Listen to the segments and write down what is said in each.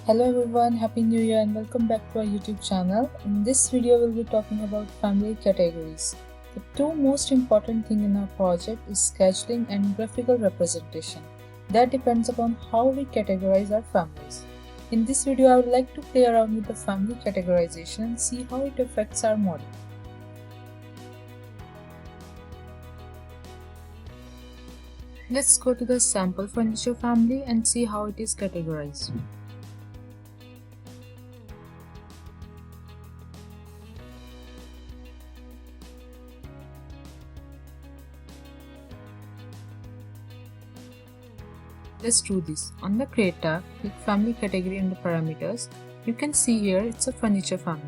Hello everyone, Happy New Year and welcome back to our YouTube channel. In this video, we'll be talking about family categories. The two most important things in our project is scheduling and graphical representation. That depends upon how we categorize our families. In this video, I would like to play around with the family categorization and see how it affects our model. Let's go to the sample furniture family and see how it is categorized. Let's do this. On the Create tab, click Family category and the parameters. You can see here it's a furniture family.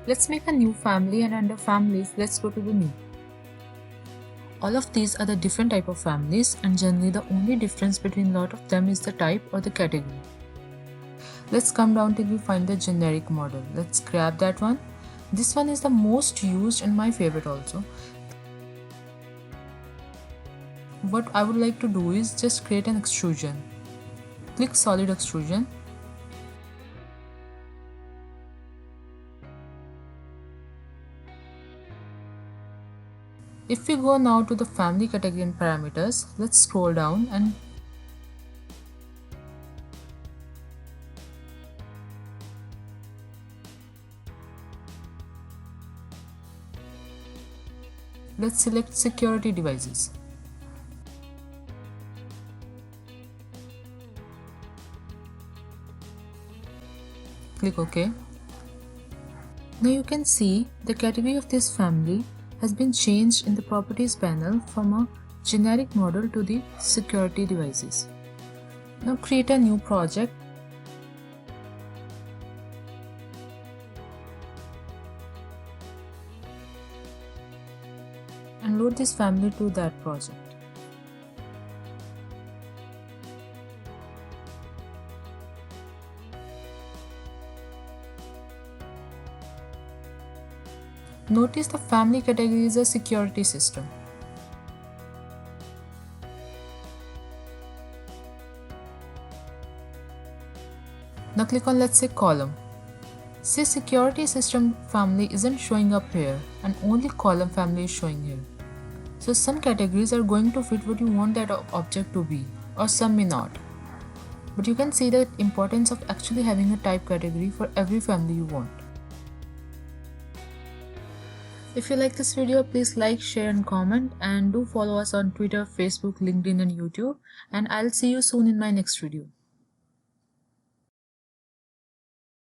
Let's make a new family, and under families, let's go to the new. All of these are the different type of families, and generally the only difference between lot of them is the type or the category. Let's come down till we find the generic model. Let's grab that one. This one is the most used and my favorite also. What I would like to do is just create an extrusion. Click solid extrusion. If we go now to the family category and parameters, let's scroll down and let's select security devices. Click OK. Now you can see the category of this family has been changed in the properties panel from a generic model to the security devices. Now create a new project. And load this family to that project. Notice the family category is a security system. Now click on let's say column. Say security system family isn't showing up here and only column family is showing here. So some categories are going to fit what you want that object to be, or some may not. But you can see the importance of actually having a type category for every family you want. If you like this video, please like, share and comment, and do follow us on Twitter, Facebook, LinkedIn and YouTube, and I'll see you soon in my next video.